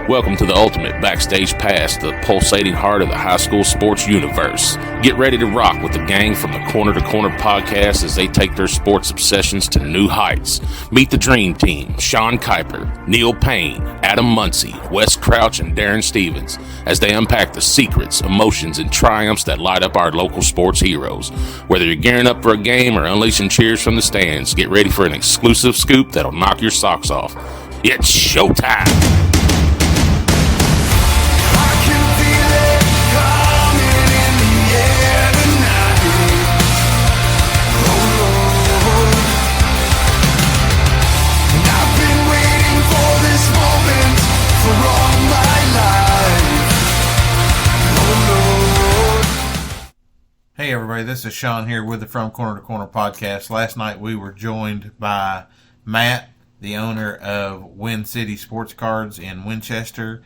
Welcome to the ultimate backstage pass, the pulsating heart of the high school sports universe. Get ready to rock with the gang from the Corner to Corner podcast as they take their sports obsessions to new heights. Meet the dream team, Sean Kiper, Neil Payne, Adam Muncy, Wes Crouch, and Darren Stevens, as they unpack the secrets, emotions, and triumphs that light up our local sports heroes. Whether you're gearing up for a game or unleashing cheers from the stands, get ready for an exclusive scoop that'll knock your socks off. It's showtime! Hey everybody, this is Sean here with the From Corner to Corner podcast. Last night we were joined by Matt, the owner of Wincity Sports Cards in Winchester.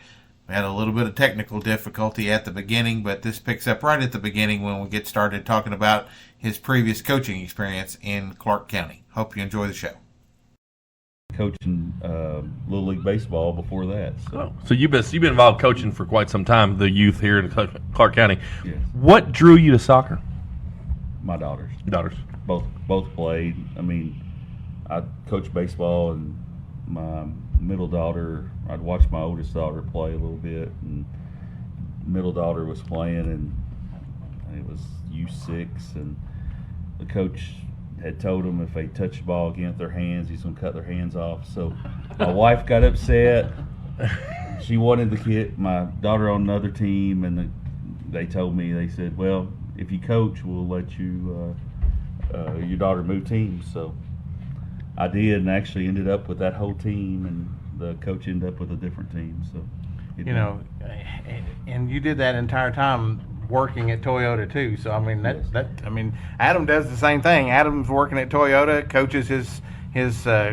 We had a little bit of technical difficulty at the beginning, but this picks up right at the beginning when we get started talking about his previous coaching experience in Clark County. Hope you enjoy the show. Coaching Little League Baseball before that. So you've been involved coaching for quite some time, the youth here in Clark County. Yes. What drew you to soccer? My daughters. Daughters. Both played. I mean, I coached baseball, and my middle daughter, I'd watch my oldest daughter play a little bit, and middle daughter was playing, and it was U6, and the coach had told them if they touch the ball again with their hands, he's going to cut their hands off. So my wife got upset. She wanted my daughter on another team, and they told me, they said, well, if you coach, we'll let you your daughter move teams. So I did, and actually ended up with that whole team, and the coach ended up with a different team. So and you did that entire time working at Toyota too. So I mean Adam does the same thing. Adam's working at Toyota, coaches his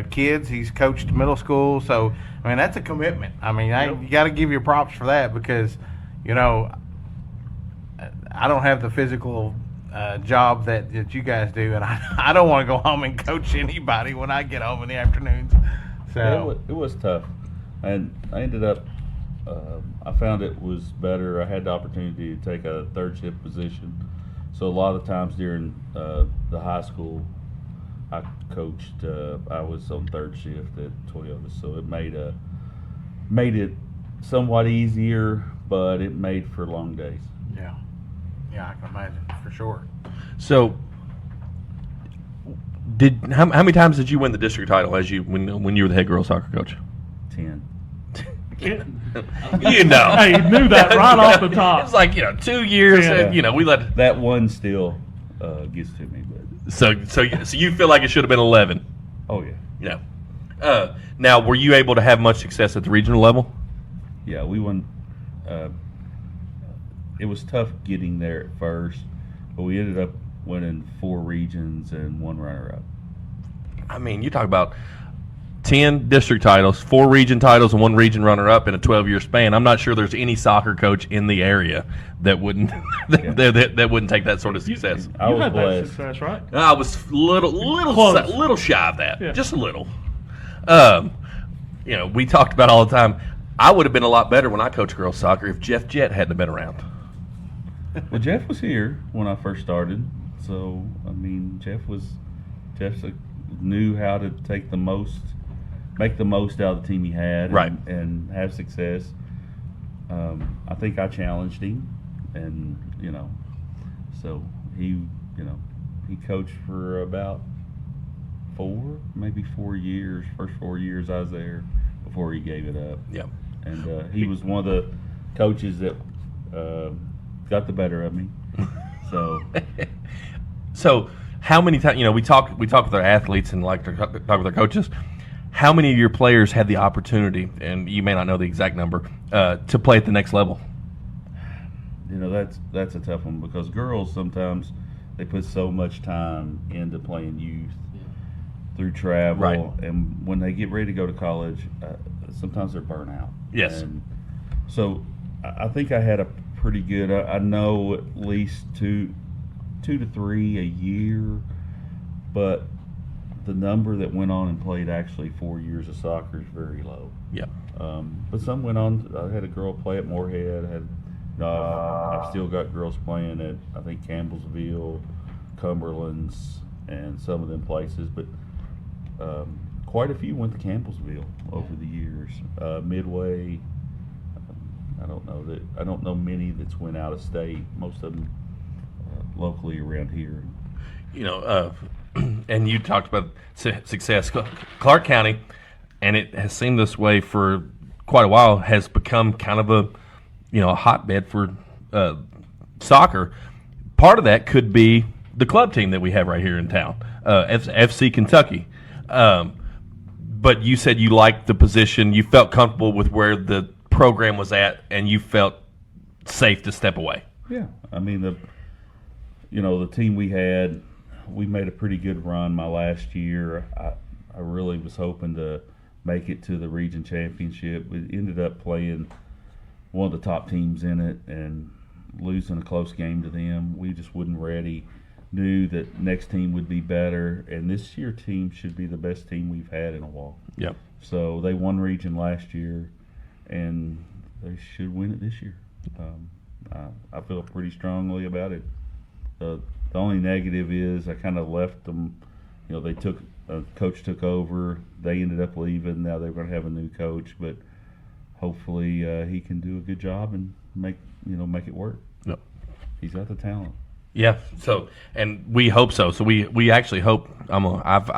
kids. He's coached middle school. So I mean that's a commitment. I mean you got to give your props for that, because I don't have the physical job that you guys do, and I don't want to go home and coach anybody when I get home in the afternoons. So it was tough, and I ended up. I found it was better. I had the opportunity to take a third shift position, so a lot of the times during the high school, I coached. I was on third shift at Toyota, so it made it somewhat easier, but it made for long days. Yeah, I can imagine for sure. So, how many times did you win the district title when you were the head girls soccer coach? 10. Hey, you knew that right off the top. It's like 2 years, Yeah. and we let That one still gets to me, but so you feel like it should have been 11. oh yeah. Now, were you able to have much success at the regional level? Yeah, we won. It was tough getting there at first, but we ended up winning 4 regions and 1 runner-up. I mean, you talk about 10 district titles, 4 region titles, and 1 region runner-up in a 12-year span. I'm not sure there's any soccer coach in the area that wouldn't that wouldn't take that sort of success. I was had blessed. that success, right? I was little shy of that, just a little. We talked about all the time. I would have been a lot better when I coached girls soccer if Jeff Jett hadn't been around. Well, Jeff was here when I first started, so I mean, Jeff knew how to make the most out of the team he had, right, and have success. I think I challenged him, and so he coached for about 4 years. First 4 years I was there before he gave it up. Yeah, and he was one of the coaches that got the better of me. So how many times we talk with our athletes and like to talk with our coaches? How many of your players had the opportunity, and you may not know the exact number, to play at the next level? That's a tough one, because girls sometimes they put so much time into playing youth through travel, right, and when they get ready to go to college, sometimes they're burnt out. Yes. And so I think I had a pretty good. I know at least two to three a year, but the number that went on and played actually 4 years of soccer is very low. Yeah. But some went on. I had a girl play at Moorhead. I've still got girls playing at, I think, Campbellsville, Cumberland's, and some of them places. But quite a few went to Campbellsville over the years. Midway, I don't know many that's went out of state. Most of them locally around here. You know, and you talked about success. Clark County, and it has seemed this way for quite a while, has become kind of a hotbed for soccer. Part of that could be the club team that we have right here in town, FC Kentucky. But you said you liked the position, you felt comfortable with where the program was at, and you felt safe to step away. Yeah, I mean the team we had, we made a pretty good run my last year. I really was hoping to make it to the region championship. We ended up playing one of the top teams in it and losing a close game to them. We just wasn't ready. Knew that next team would be better, and this year team should be the best team we've had in a while. Yep. So they won region last year, and they should win it this year. I feel pretty strongly about it. The only negative is I kind of left them. They coach took over. They ended up leaving. Now they're going to have a new coach, but hopefully he can do a good job and make it work. Yep. He's got the talent. Yeah. So, and we hope so. So we actually hope. I've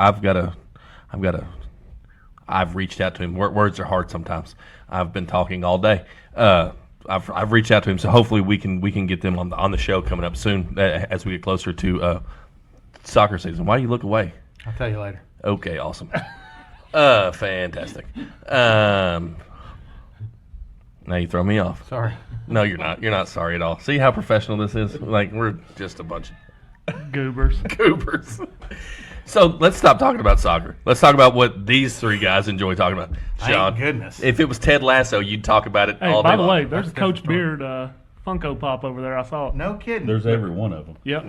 reached out to him. Words are hard sometimes. I've been talking all day. I've reached out to him, so hopefully we can get them on the show coming up soon as we get closer to soccer season. Why do you look away? I'll tell you later. Okay, awesome. Fantastic. Now you throw me off. Sorry. No, you're not. You're not sorry at all. See how professional this is? Like, we're just a bunch of Goobers. goobers. So let's stop talking about soccer. Let's talk about what these three guys enjoy talking about. Sean, Thank goodness. if it was Ted Lasso, you'd talk about it Hey, all day by the long. way, there's a Coach Beard Funko Pop over there. I saw it. No kidding. There's every one of them. Yep.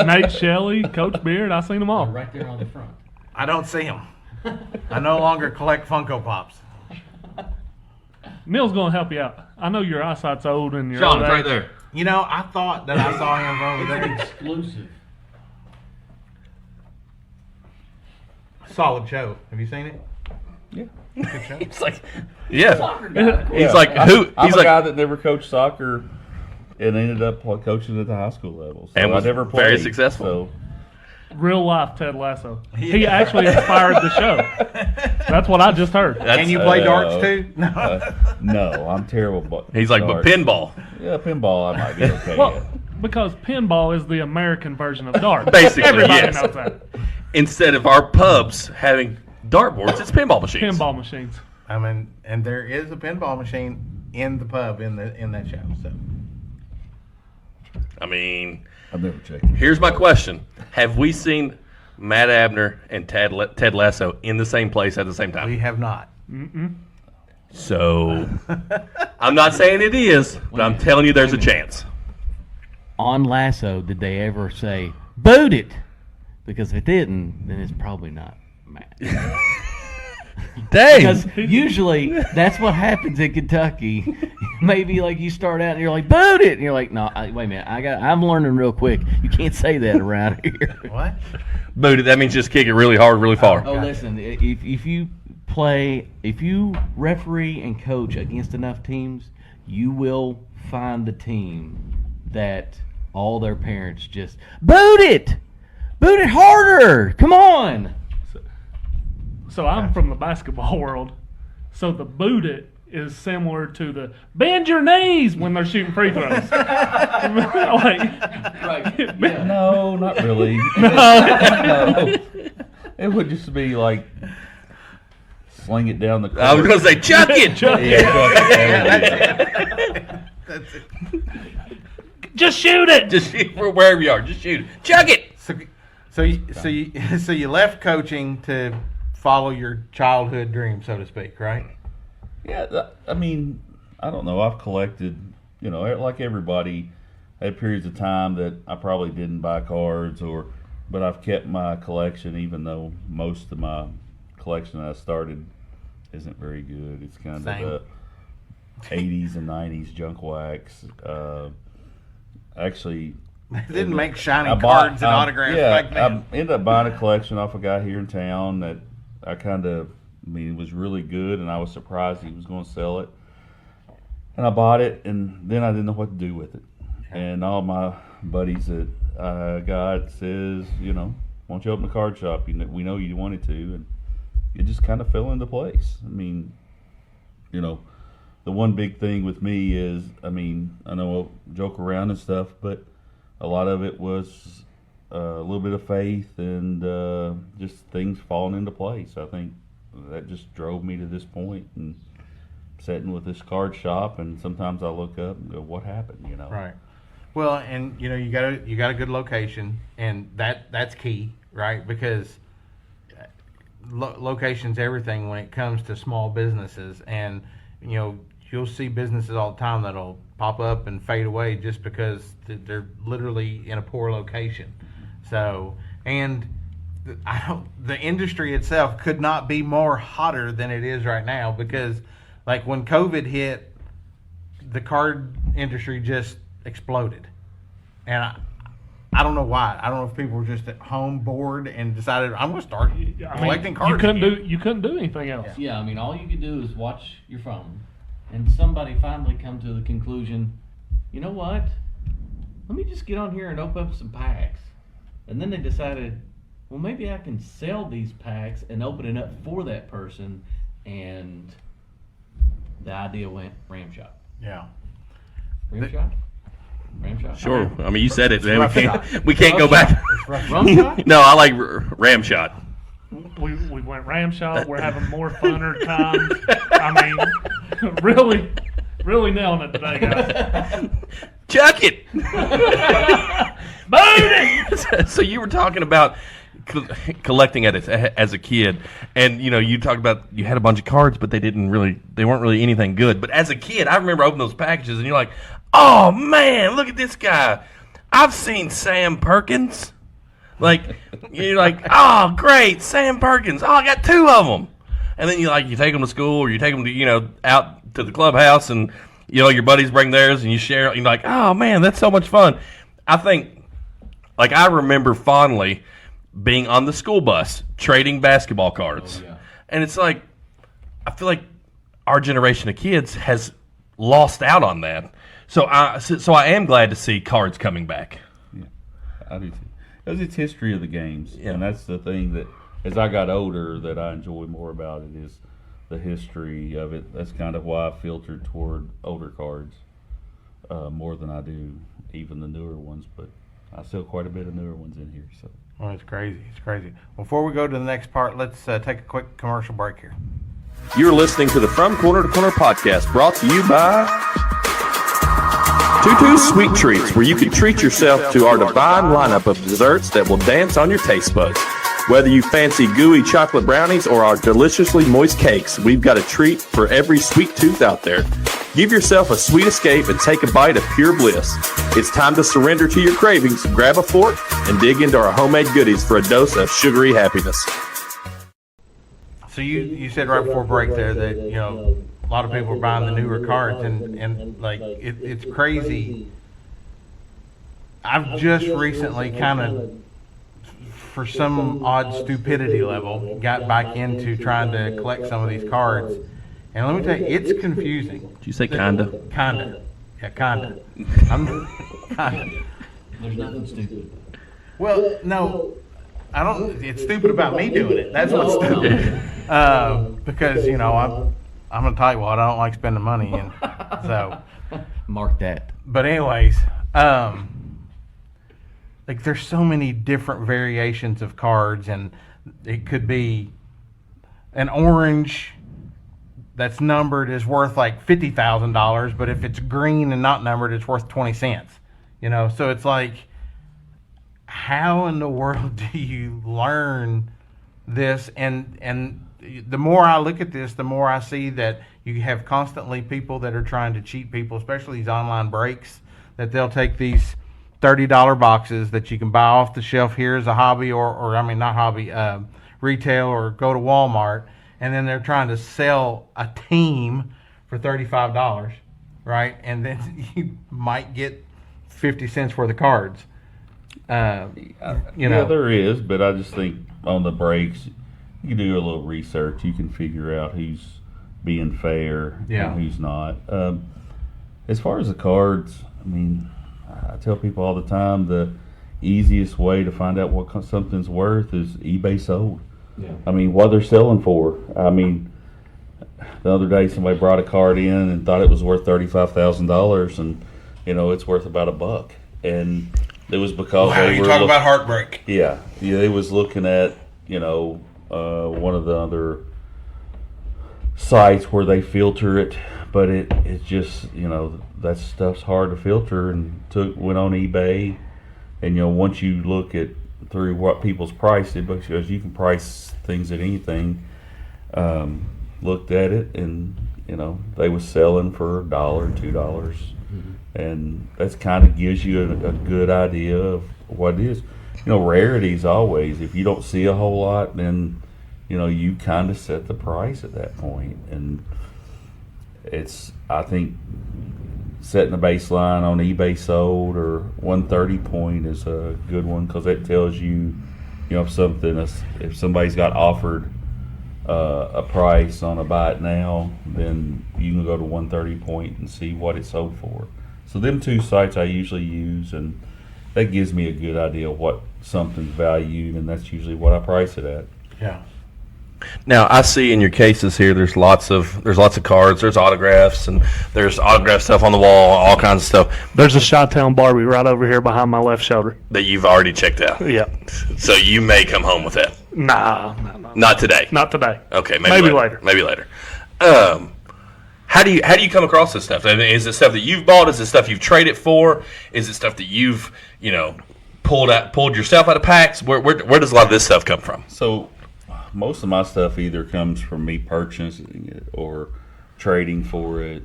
Nate Shelley, Coach Beard. I seen them all. Right there on the front. I don't see them. I no longer collect Funko Pops. Neil's going to help you out. I know your eyesight's old and your Sean, old it's right age. there. I thought that I saw him over there. Exclusive. Solid show. Have you seen it? Yeah. Good show. It's like, yeah. Soccer guy. He's like, who? I'm He's a like, guy that never coached soccer and ended up coaching at the high school level. So And was I never played, very successful. So Real life Ted Lasso. He actually inspired the show. That's what I just heard. Can you play darts too? No. no, I'm terrible. But he's like, but pinball. Yeah, pinball I might be okay Well, at. because pinball is the American version of darts. Basically, Everybody yes. knows that. Instead of our pubs having dartboards, it's pinball machines. Pinball machines. I mean, and there is a pinball machine in the pub in that show. So I mean, I've never checked it. here's my question: have we seen Matt Abner and Ted Lasso in the same place at the same time? we have not. So, I'm not saying it is, but I'm telling you there's a chance. On Lasso, did they ever say, boot it? Because if it didn't, then it's probably not Matt. Dang! Because usually that's what happens in Kentucky. Maybe like you start out and you're like, boot it! And you're like, no, wait a minute, I'm learning real quick. You can't say that around here. What? Booted, that means just kick it really hard, really far. Oh, listen, if you referee and coach against enough teams, you will find the team that all their parents just, boot it harder, come on. So I'm from the basketball world. So the boot it is similar to the bend your knees when they're shooting free throws. No, not really. No. It would just be like sling it down the court. I was going to say, chuck it! Just shoot it. Just shoot wherever you are, just shoot it. Chuck it! So you left coaching to follow your childhood dream, so to speak, right? Yeah, I mean, I don't know. I've collected, like everybody, I had periods of time that I probably didn't buy cards or but I've kept my collection, even though most of my collection I started isn't very good. It's kind Same. of the 80s and 90s junk wax. Actually, They didn't make shiny I bought- cards and autographs yeah, back then. I ended up buying a collection off a guy here in town that it was really good, and I was surprised he was going to sell it. And I bought it, and then I didn't know what to do with it. And all my buddies that I got says, why don't you open a card shop? We know you wanted to, and it just kind of fell into place. The one big thing with me is, I know I joke around and stuff, but a lot of it was a little bit of faith and just things falling into place. I think that just drove me to this point, and sitting with this card shop, and sometimes I look up and go, what happened, Right. Well, and you got a good location, and that's key, right? Because location's everything when it comes to small businesses, and you'll see businesses all the time that'll pop up and fade away just because they're literally in a poor location. So, and the industry itself could not be more hotter than it is right now, because like when COVID hit, the card industry just exploded. And I don't know why. I don't know if people were just at home bored and decided, I'm going to start collecting cards. You couldn't do anything else. Yeah, all you could do is watch your phone, and somebody finally come to the conclusion, you know what? Let me just get on here and open up some packs. And then they decided, well, maybe I can sell these packs and open it up for that person, and the idea went ram shop. Yeah. Ram shop? Ram shop? Sure. You said it. Man. rough We can't, shot. we can't go back. Rum shop? No, I like ram shot. We went ram shop. We're having more funner times. Really, really nailing it today, guys. Chuck it. Booty! So you were talking about collecting as a kid, and you talked about you had a bunch of cards, but they weren't really anything good. But as a kid, I remember opening those packages, and you're like, oh man, look at this guy. I've seen Sam Perkins. Like, you're like, oh great, Sam Perkins. Oh, I got two of them. And then you take them to school, or you take them to out to the clubhouse, and your buddies bring theirs, and you share. You're like, oh man, that's so much fun. I think, I remember fondly being on the school bus trading basketball cards. Oh, yeah. And it's like, I feel like our generation of kids has lost out on that. So I am glad to see cards coming back. Yeah, I do too. Because it's history of the games, Yeah. and that's the thing that, as I got older, that I enjoy more about it is the history of it. That's kind of why I filtered toward older cards more than I do even the newer ones. But I still quite a bit of newer ones in here. So. Oh, it's crazy. It's crazy. Before we go to the next part, let's take a quick commercial break here. You're listening to the From Corner to Corner podcast, brought to you by Tutu's Sweet Treats, where you can treat yourself to our divine lineup of desserts that will dance on your taste buds. Whether you fancy gooey chocolate brownies or our deliciously moist cakes, we've got a treat for every sweet tooth out there. Give yourself a sweet escape and take a bite of pure bliss. It's time to surrender to your cravings, grab a fork, and dig into our homemade goodies for a dose of sugary happiness. So you said right before break there that a lot of people are buying the newer cards, and it's crazy. I've just recently kind of, for some odd stupidity level, got back into trying to collect some of these cards, and let me tell you, it's confusing. Did you say kinda? Kinda, yeah, kinda. Kinda. There's nothing stupid. Well, no, I don't. It's stupid about me doing it. That's what's stupid. Because I'm a tightwad. I don't like spending money, and so. Mark that. But anyways, there's so many different variations of cards, and it could be an orange that's numbered is worth $50,000, but if it's green and not numbered, it's worth 20 cents. So it's like, how in the world do you learn this? And the more I look at this, the more I see that you have constantly people that are trying to cheat people, especially these online breaks, that they'll take these $30 boxes that you can buy off the shelf here as a hobby, or I mean, not hobby, retail, or go to Walmart, and then they're trying to sell a team for $35, right? And then you might get 50 cents worth of cards. Yeah, there is, but I just think on the breaks, you can do a little research. You can figure out who's being fair and who's not. As far as the cards, I mean, I tell people all the time the easiest way to find out what something's worth is eBay sold. Yeah. I mean, what they're selling for. I mean, the other day somebody brought a card in and thought it was worth $35,000, and it's worth about $1. And it was because you talk about heartbreak. Yeah, they was looking at one of the other sites where they filter it, but it's just that stuff's hard to filter, and went on eBay, and once you look at through what people's priced it, because you can price things at anything, looked at it, and they was selling for $1, $2, mm-hmm. and that's kind of gives you a good idea of what it is. Rarities always, if you don't see a whole lot, then you kind of set the price at that point, and I think setting a baseline on eBay sold or 130 point is a good one, because that tells you, if somebody's got offered a price on a buy it now, then you can go to 130 point and see what it sold for. So them two sites I usually use, and that gives me a good idea of what something's valued, and that's usually what I price it at. Yeah. Now I see in your cases here, there's lots of cards, there's autographs, and there's autograph stuff on the wall, all kinds of stuff. There's a Chi-Town Barbie right over here behind my left shoulder That you've already checked out. Yep. So you may come home with that. Nah. Not today. Not today. Okay, maybe later. Maybe later. How do you come across this stuff? I mean, is it stuff that you've bought? Is it stuff you've traded for? Is it stuff that you've pulled yourself out of packs? Where does a lot of this stuff come from? So most of my stuff either comes from me purchasing it or trading for it,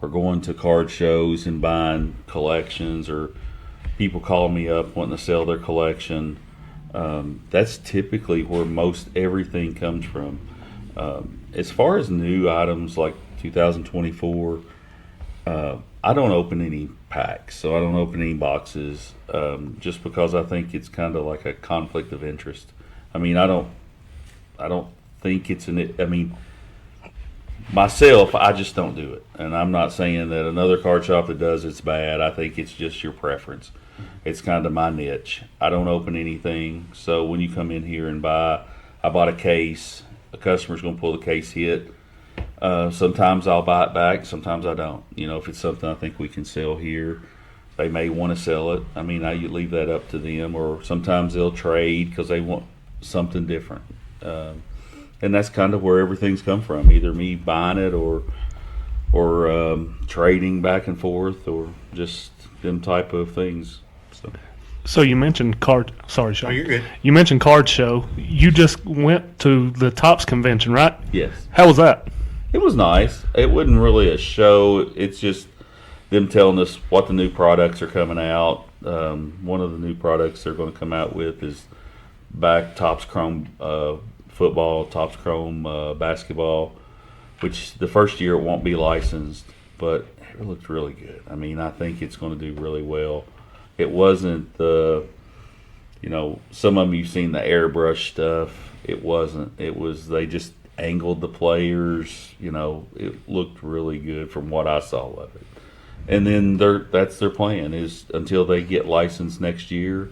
or going to card shows and buying collections, or people call me up wanting to sell their collection. That's typically where most everything comes from. As far as new items like 2024, I don't open any packs, so I don't open any boxes, just because I think it's kind of like a conflict of interest. I mean, I don't think it's myself, I just don't do it. And I'm not saying that another card shop that does it's bad. I think it's just your preference. It's kind of my niche. I don't open anything. So when you come in here and I bought a case, a customer's going to pull the case hit. Sometimes I'll buy it back, sometimes I don't. If it's something I think we can sell here, they may want to sell it. I mean, I leave that up to them, or sometimes they'll trade because they want something different. And that's kind of where everything's come from, either me buying it or trading back and forth, or just them type of things. So you mentioned card. Sorry, Sean. Oh, you're good. You mentioned card show. You just went to the Topps convention, right? Yes. How was that? It was nice. It wasn't really a show. It's just them telling us what the new products are coming out. One of the new products they're going to come out with is back Topps Chrome football, Topps Chrome basketball, which the first year it won't be licensed, but it looked really good. I mean, I think it's going to do really well. It wasn't some of them you've seen the airbrush stuff. It wasn't. It was, they just angled the players. It looked really good from what I saw of it. And then that's their plan, is until they get licensed next year,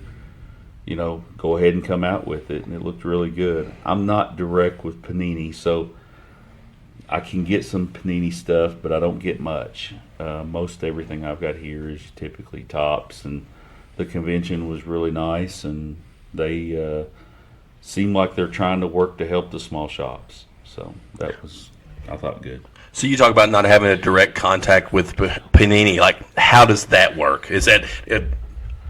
go ahead and come out with it. And it looked really good. I'm not direct with Panini, so I can get some Panini stuff, but I don't get much. Most everything I've got here is typically Topps, and the convention was really nice, and they seem like they're trying to work to help the small shops. So that was, I thought, good. So you talk about not having a direct contact with Panini. Like, how does that work? Is that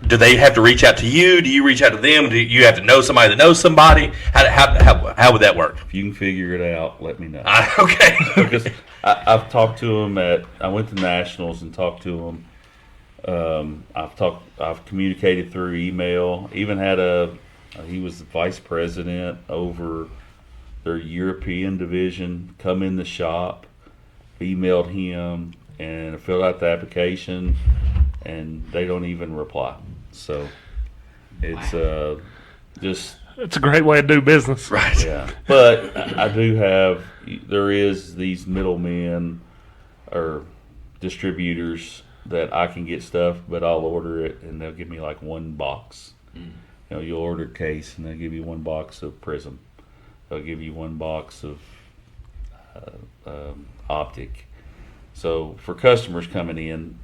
do they have to reach out to you? Do you reach out to them? Do you have to know somebody that knows somebody? How would that work? If you can figure it out, let me know. Okay. Because I've talked to them I went to Nationals and talked to them I've communicated through email. Even had he was the vice president over their European division, come in the shop, emailed him, and filled out the application, and they don't even reply. So it's just. It's a great way to do business. Right. Yeah. But there is these middlemen or distributors that I can get stuff, but I'll order it and they'll give me like one box. You'll order a case and they'll give you one box of Prism. They'll give you one box of Optic. So for customers coming in,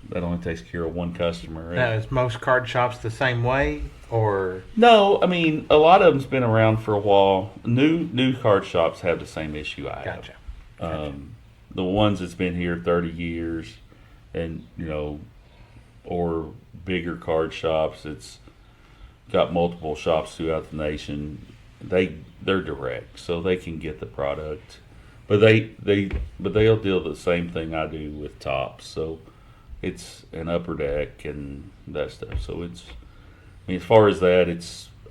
that only takes care of one customer. Now, is most card shops the same way, or? No, I mean, a lot of them's been around for a while. New card shops have the same issue I have. Gotcha. The ones that's been here 30 years and, or bigger card shops, it's got multiple shops throughout the nation. They're direct, so they can get the product. But they'll deal the same thing I do with Tops. So it's an upper deck and that stuff. So as far as that,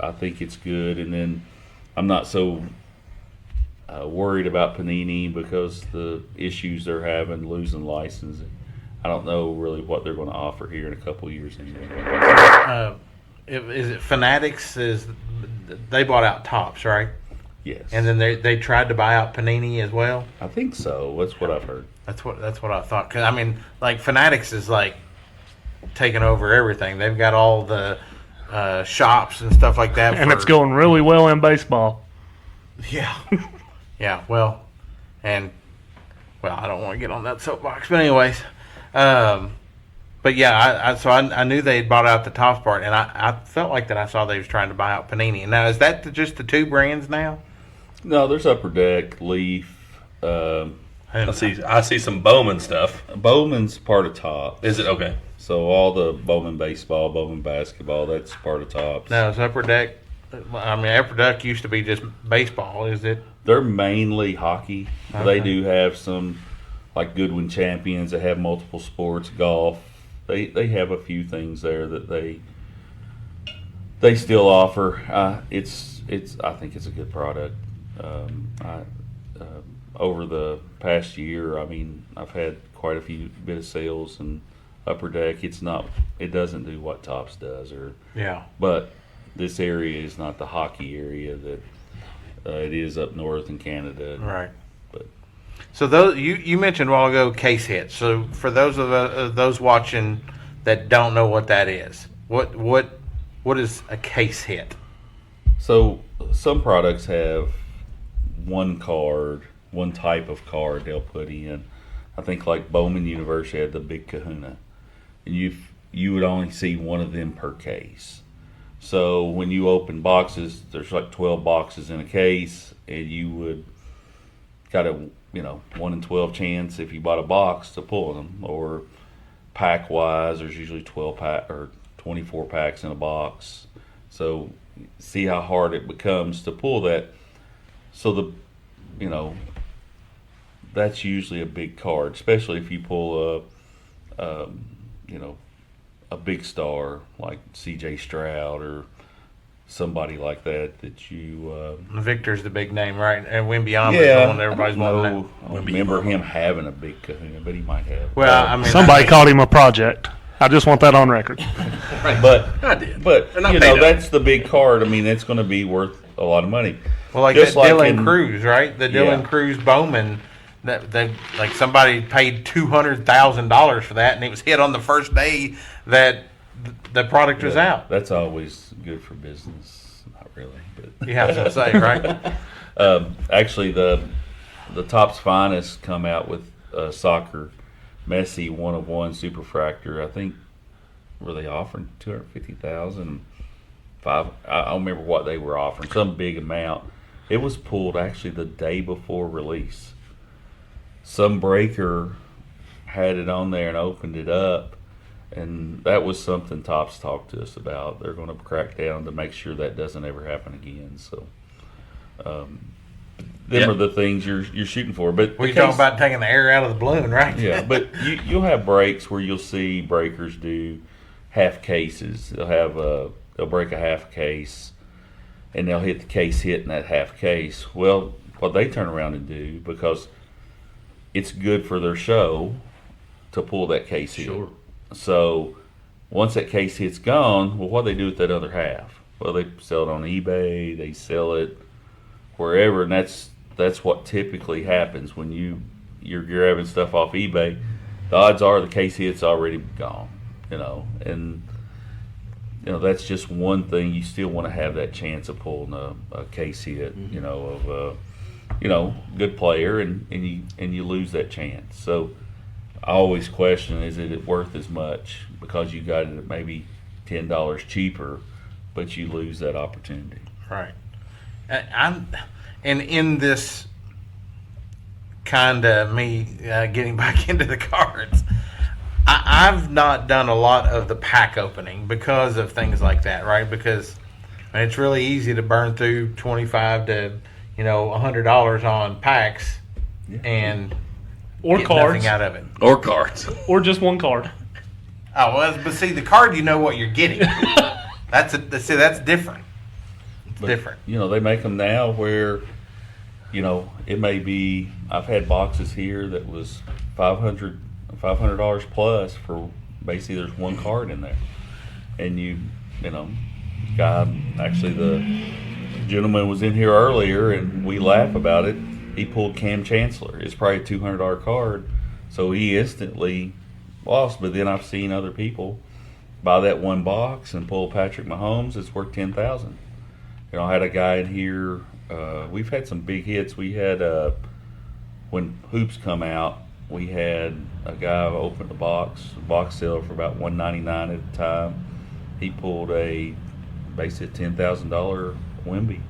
I think it's good. And then I'm not so worried about Panini because the issues they're having losing licensing. I don't know really what they're going to offer here in a couple of years anyway. Is it Fanatics? They bought out Tops, right? Yes. And then they tried to buy out Panini as well. I think so. That's what I've heard. That's what I thought. 'Cause, I mean, like Fanatics is like taking over everything. They've got all the shops and stuff like that. And it's going really well in baseball. Yeah. Yeah. Well, I don't want to get on that soapbox, but anyways. But yeah, I knew they had bought out the Tops part, and I felt like that I saw they was trying to buy out Panini. And now, is that just the two brands now? No, there's Upper Deck, Leaf. I see some Bowman stuff. Bowman's part of Tops. Is it okay? So all the Bowman baseball, Bowman basketball, that's part of Tops. No, it's Upper Deck. I mean, Upper Deck used to be just baseball. Is it? They're mainly hockey. Okay. They do have some, like Goodwin Champions, that have multiple sports, golf. They have a few things there that they still offer. I think it's a good product. Over the past year, I mean, I've had quite a few bit of sales, and Upper Deck, it doesn't do what Tops does, but this area is not the hockey area that it is up north in Canada. Right. But So those you mentioned a while ago case hits. So for those of those watching that don't know what that is, what is a case hit? So some products have one type of card they'll put in. I think like Bowman University had the Big Kahuna, and you would only see one of them per case. So when you open boxes, there's like 12 boxes in a case, and you would got a 1 in 12 chance if you bought a box to pull them. Or pack wise, there's usually 12 pack or 24 packs in a box. So see how hard it becomes to pull that. So that's usually a big card, especially if you pull a big star like C.J. Stroud or somebody like that you. Victor's the big name, right? And Wimbyama's the one everybody's wanting. I don't remember him having a big kahuna, but he might have. Well, I mean, somebody called him a project. I just want that on record. But I did. But And I paid up. that's the big card. I mean, it's going to be worth a lot of money. well, like just that like Dylan in- Cruz, right? The Dylan Yeah. Cruz Bowman. That like somebody paid $200,000 for that, and it was hit on the first day that the product was out. That's always good for business. Not really, but You have to say, right? actually, the Topps Finest come out with soccer Messi 1/1 Superfractor. I think were they offering 250,000? I don't remember what they were offering. Some big amount. It was pulled actually the day before release. Some breaker had it on there and opened it up, and that was something Topps talked to us about. They're going to crack down to make sure that doesn't ever happen again. So them are the things you're shooting for. But Well, you're talking about taking the air out of the balloon, right? yeah, but you'll have breaks where you'll see breakers do half cases. They'll break a half case, and they'll hit the case hit in that half case. Well, what they turn around and do, because it's good for their show to pull that case hit. Sure. So once that case hit's gone, well, what do they do with that other half? Well, they sell it on eBay. They sell it wherever, and that's what typically happens when you're grabbing stuff off eBay. The odds are the case hit's already gone, and that's just one thing. You still want to have that chance of pulling a case hit, of good player, and you lose that chance. So I always question: is it worth as much because you got it at maybe $10 cheaper, but you lose that opportunity? Right. And in this kind of me getting back into the cards, I've not done a lot of the pack opening because of things like that, right? Because it's really easy to burn through $25 to $100 on packs and Or get cards. nothing out of it. Or cards. Or just one card. Oh well, but see, the card, you know what you're getting. That's different. It's different. They make them now where, it may be. I've had boxes here that was $500 plus for basically there's one card in there, and actually the gentleman was in here earlier and we laugh about it. He pulled Cam Chancellor. It's probably a $200 card, so he instantly lost. But then I've seen other people buy that one box and pull Patrick Mahomes. It's worth $10,000. I had a guy in here. We've had some big hits. We had when hoops come out. We had a guy open the box sale for about $199 at the time. He pulled basically a $10,000 Wemby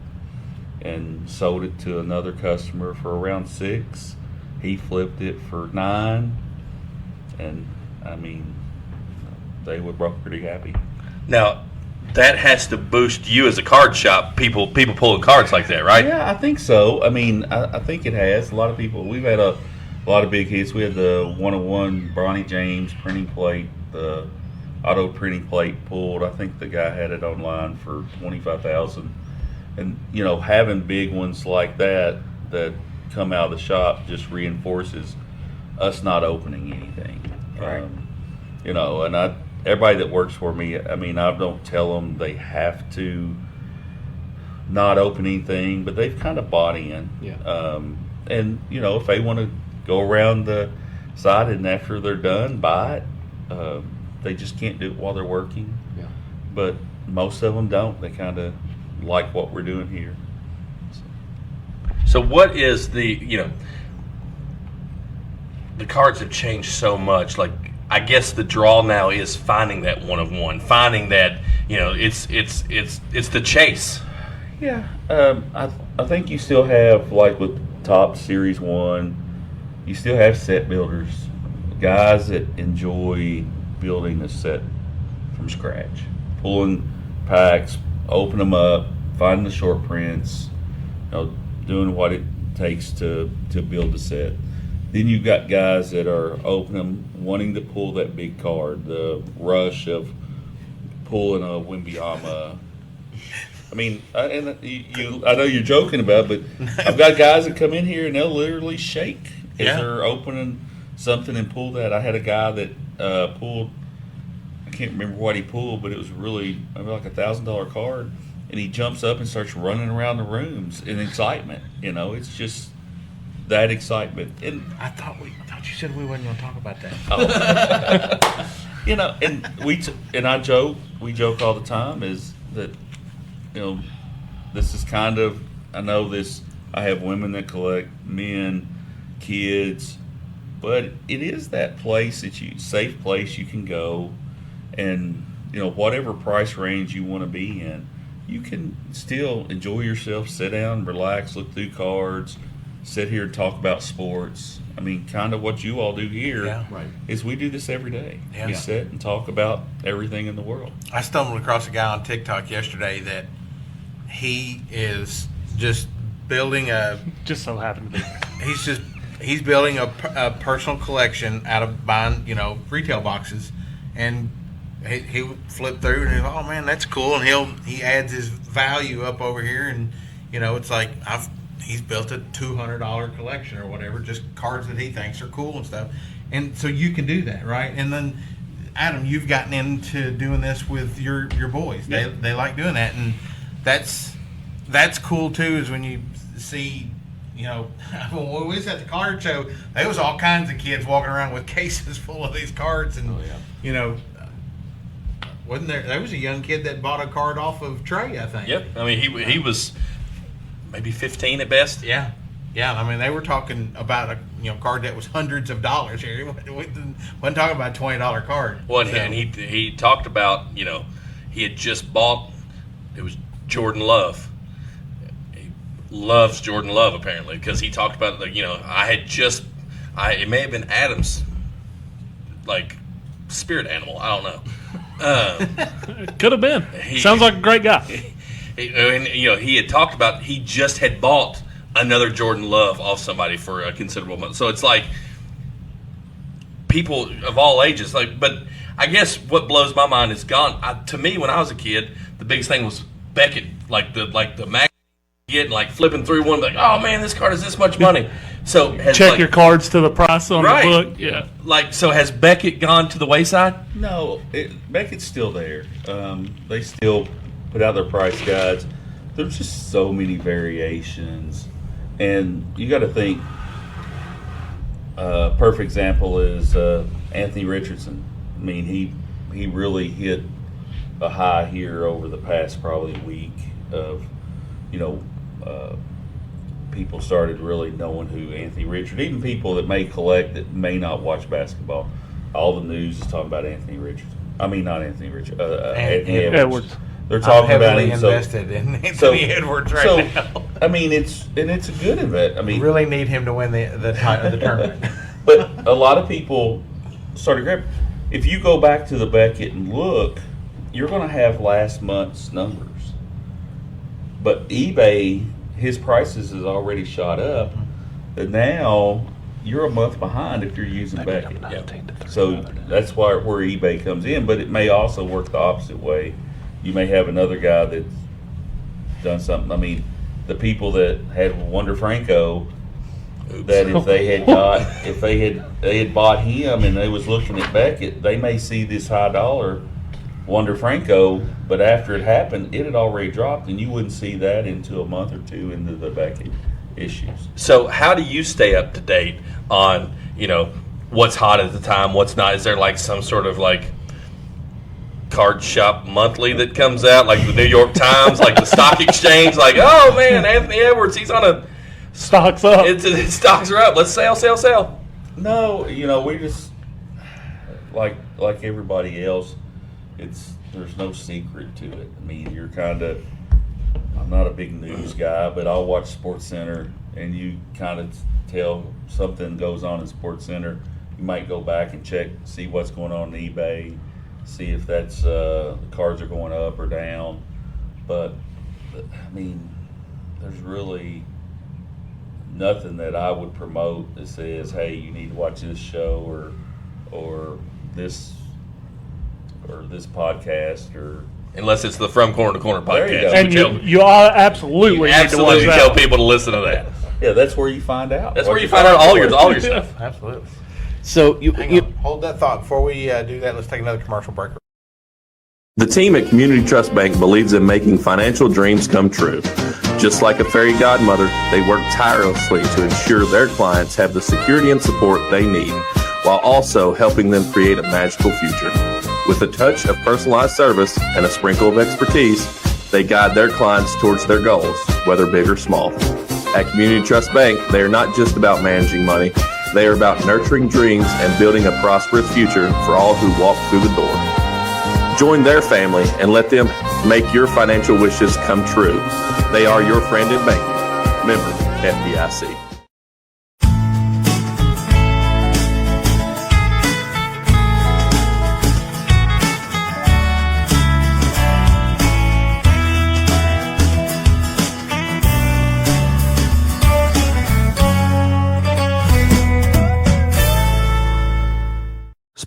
and sold it to another customer for around $6,000. He flipped it for $9,000, and they were both pretty happy. Now, that has to boost you as a card shop. People pulling cards like that, right? Yeah, I think so. I think it has. A lot of people. We've had a lot of big hits. We had the 101 Bronny James printing plate, the auto printing plate pulled. I think the guy had it online for $25,000. And having big ones like that come out of the shop just reinforces us not opening anything. Right. And everybody that works for me, I don't tell them they have to not open anything, but they've kind of bought in. Yeah. And if they want to go around the side and after they're done, buy it. They just can't do it while they're working. Yeah. But most of them don't. They kind of like what we're doing here. So what is the cards have changed so much. Like, I guess the draw now is finding that one of one, finding that it's the chase. Yeah. I think you still have, like with Top Series 1, you still have set builders, guys that enjoy building a set from scratch, pulling packs, open them up, finding the short prints, doing what it takes to build a set. Then you've got guys that are opening, wanting to pull that big card, the rush of pulling a Wembyama. I know you're joking about it, but I've got guys that come in here and they'll literally shake as they're opening something and pull that. I had a guy that pulled, I can't remember what he pulled, but it was really like a $1,000 card, and he jumps up and starts running around the rooms in excitement. It's just that excitement. And I thought you said we wasn't going to talk about that. and we joke all the time is that this is kind of, I know this, I have women that collect, men, kids, but it is that place safe place you can go, and whatever price range you want to be in, you can still enjoy yourself, sit down, relax, look through cards, sit here and talk about sports. Kind of what you all do here is we do this every day. Yeah. We sit and talk about everything in the world. I stumbled across a guy on TikTok yesterday that he is just building Just so happened to be. he's building a personal collection out of buying, retail boxes, and he would flip through and he's like, oh man, that's cool, and he adds his value up over here, and it's like he's built a $200 collection or whatever, just cards that he thinks are cool and stuff, and so you can do that, right? And then Adam, you've gotten into doing this with your boys. They like doing that, and that's cool too. Is when you see, when we was at the card show, there was all kinds of kids walking around with cases full of these cards, and wasn't there was a young kid that bought a card off of Trey, I think. Yep. I mean, he was maybe 15 at best. Yeah. I mean, they were talking about a card that was hundreds of dollars here. We wasn't talking about a $20 card. Well, and he talked about he had just bought, it was Jordan Love. He loves Jordan Love apparently, because he talked about it may have been Adam's spirit animal. I don't know. Could have been. Sounds like a great guy. He had talked about he just had bought another Jordan Love off somebody for a considerable amount. So it's like people of all ages. But I guess what blows my mind is gone. To me, when I was a kid, the biggest thing was Beckett, the mag getting flipping through one, oh man, this card is this much money. So check your cards to the price on the book. Yeah. So has Beckett gone to the wayside? No, Beckett's still there. They still put out their price guides. There's just so many variations. And you got to think, perfect example is Anthony Richardson. I mean, he really hit a high here over the past probably week of, people started really knowing who Anthony Richardson, even people that may collect that may not watch basketball. All the news is talking about Anthony Richardson. I mean, not Anthony Richardson, Anthony Edwards. They're talking about him. Invested in Anthony Edwards now. I mean, it's a good event. I mean, we really need him to win the tournament. But a lot of people started grabbing. If you go back to the Beckett and look, you're going to have last month's numbers. But eBay, his prices has already shot up. And now you're a month behind if you're using Beckett. So that's where eBay comes in. But it may also work the opposite way. You may have another guy that's done something. I mean, the people that had Wonder Franco, that if they had bought him and they was looking at Beckett, they may see this high dollar Wonder Franco, but after it happened, it had already dropped, and you wouldn't see that until a month or two into the Beckett issues. So how do you stay up to date on what's hot at the time, what's not? Is there some sort of card shop monthly that comes out, like the New York Times, like the stock exchange, oh man, Anthony Edwards, he's on a stocks up. Stocks are up. Let's sell. No, we just like everybody else. There's no secret to it. I mean, you're I'm not a big news guy, but I'll watch SportsCenter, and you kind of tell something goes on in SportsCenter. You might go back and check, see what's going on eBay. See if that's the cards are going up or down, but I mean, there's really nothing that I would promote that says, "Hey, you need to watch this show or this podcast," or unless it's the From Corner to Corner podcast. There you go. And you absolutely need to watch that. Tell people to listen to that. Yeah, that's where you find out. That's where you find out all your stuff. Absolutely. So you Hold that thought. Before we do that, let's take another commercial break. The team at Community Trust Bank believes in making financial dreams come true. Just like a fairy godmother, they work tirelessly to ensure their clients have the security and support they need, while also helping them create a magical future. With a touch of personalized service and a sprinkle of expertise, they guide their clients towards their goals, whether big or small. At Community Trust Bank, they are not just about managing money. They are about nurturing dreams and building a prosperous future for all who walk through the door. Join their family and let them make your financial wishes come true. They are your friend in banking. Member FDIC.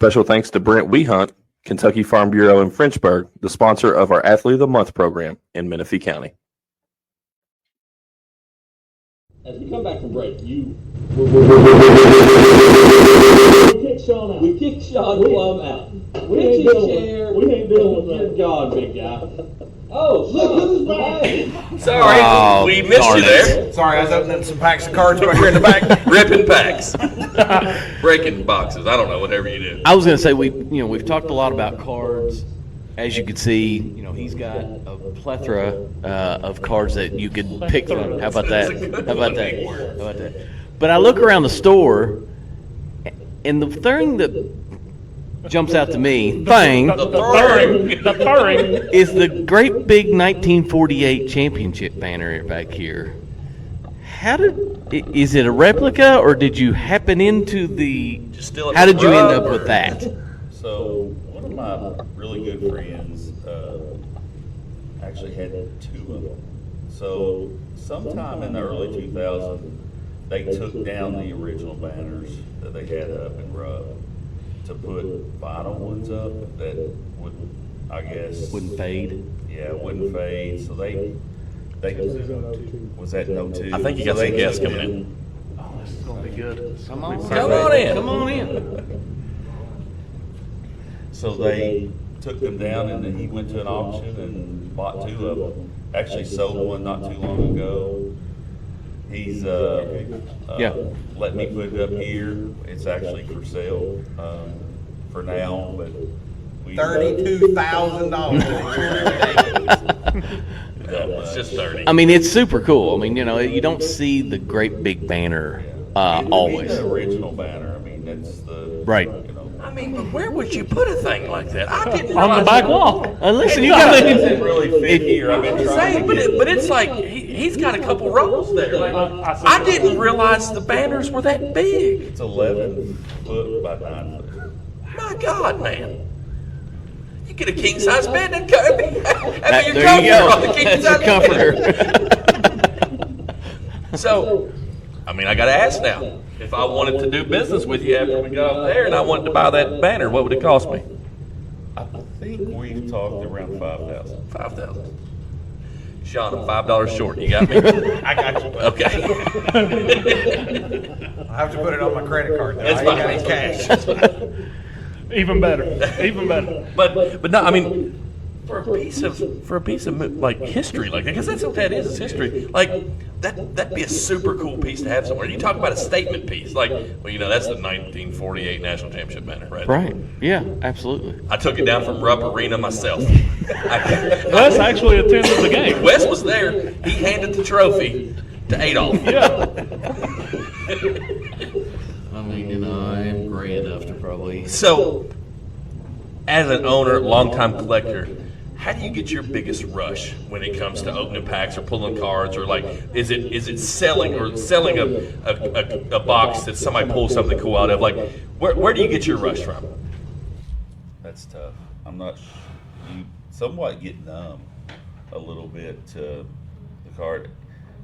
Special thanks to Brent Wehunt, Kentucky Farm Bureau in Frenchburg, the sponsor of our Athlete of the Month program in Menifee County. As we come back from break, we kicked Sean out. We kicked Sean Plum out. We ain't dealing with that. You're gone, big guy. Oh, look who's back! Sorry, we missed you there. Sorry, I was opening some packs of cards right here in the back. Ripping packs, breaking boxes. I don't know, whatever you do. I was going to say we've talked a lot about cards. As you can see, he's got a plethora of cards that you could pick from. How about that? How about that? But I look around the store, and the thing that jumps out to me, The purring. is the great big 1948 championship banner back here. Is it a replica, or did you happen into the? How did you end up with that? So one of my really good friends actually had two of them. So sometime in the early 2000s, they took down the original banners that they had up in Rupp to put vinyl ones up that would, I guess, Wouldn't fade. Yeah, wouldn't fade. So they was that no two? I think you got some guests coming in. Oh, this is gonna be good. Come on in. Come on in. So they took them down, and then he went to an auction and bought two of them. Actually sold one not too long ago. He's let me put it up here. It's actually for sale for now, but $32,000. It's just 30. I mean, it's super cool. I mean, you don't see the great big banner always. The original banner. I mean, that's the Right. I mean, but where would you put a thing like that? I didn't On the back wall. Listen, you got it doesn't really fit here. I've been I'm trying. saying, but it's like he's got a couple rows there. I didn't realize the banners were that big. It's 11 foot by 9 foot. My God, man. You get a king size bed and have your there you go. comforter on the king That's size your comforter. So, I mean, I got to ask now. If I wanted to do business with you after we got up there and I wanted to buy that banner, what would it cost me? I think we've talked around 5,000. 5,000. Sean, I'm $5 short. You got me? I got you. Okay. I'll have to put it on my credit card, though. It's I ain't got any fine. cash. Even better. Even better. But no, I mean, for a piece of like history like that, because that's what that is history. Like that'd be a super cool piece to have somewhere. You talk about a statement piece, like, well, that's the 1948 national championship banner, right? Right. Yeah, absolutely. I took it down from Rupp Arena myself. Wes actually attended the game. Wes was there. He handed the trophy to Adolph. Yeah. I mean, I am gray enough to probably. So, as an owner, longtime collector, how do you get your biggest rush when it comes to opening packs or pulling cards, or like, is it selling a box that somebody pulls something cool out of? Like, where do you get your rush from? That's tough. I'm not. You somewhat get numb a little bit to the card.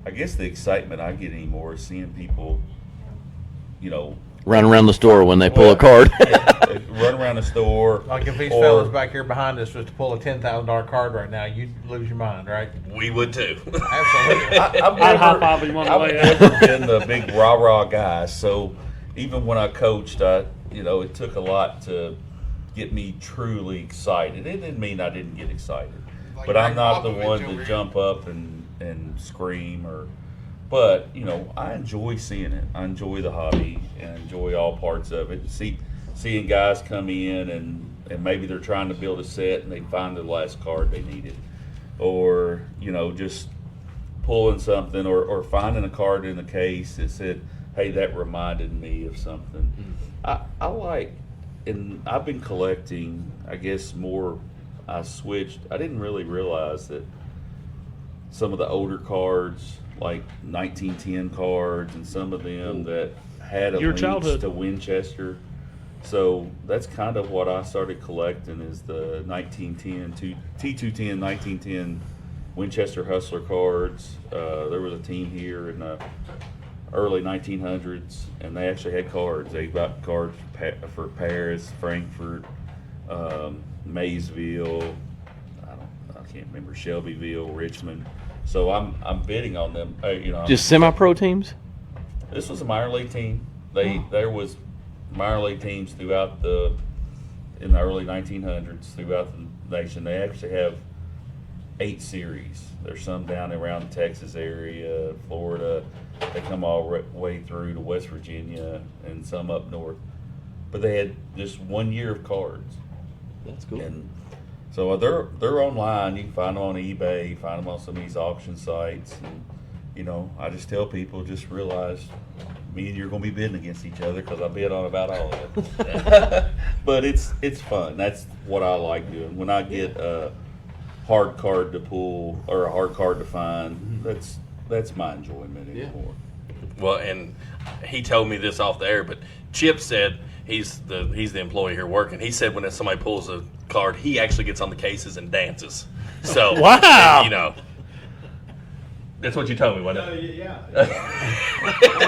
I guess the excitement I get anymore is seeing people, Run around the store when they pull a card. run around the store. Like if these fellas back here behind us was to pull a $10,000 card right now, you'd lose your mind, right? We would too. Absolutely. I've high-five him on the way out. never been the big rah-rah guy, so even when I coached, it took a lot to get me truly excited. It didn't mean I didn't get excited, but I'm not the one to jump up and scream But I enjoy seeing it. I enjoy the hobby and enjoy all parts of it. Seeing guys come in and maybe they're trying to build a set and they find the last card they needed, or just pulling something or finding a card in the case that said, "Hey, that reminded me of something." I like, and I've been collecting. I guess more. I switched. I didn't really realize that some of the older cards, like 1910 cards, and some of them that had a Your links childhood. to Winchester. So that's kind of what I started collecting is the T210 1910 Winchester Hustler cards. There was a team here in early 1900s, and they actually had cards. They got cards for Paris, Frankfurt, Maysville. I can't remember, Shelbyville, Richmond. So I'm bidding on them. Just semi-pro teams? This was a minor league team. There was minor league teams in the early 1900s throughout the nation. They actually have 8 series. There's some down around the Texas area, Florida. They come all the way through to West Virginia, and some up north. But they had just 1 year of cards. That's cool. And so they're online. You can find them on eBay. You find them on some of these auction sites. And, I just tell people, just realize me and you're going to be bidding against each other because I bid on about all of it. But it's fun. That's what I like doing. When I get a hard card to pull or a hard card to find, that's my enjoyment anymore. Well, and he told me this off the air, but Chip said he's the employee here working. He said when somebody pulls a card, he actually gets on the cases and dances. So wow, that's what you told me, wasn't it? Yeah.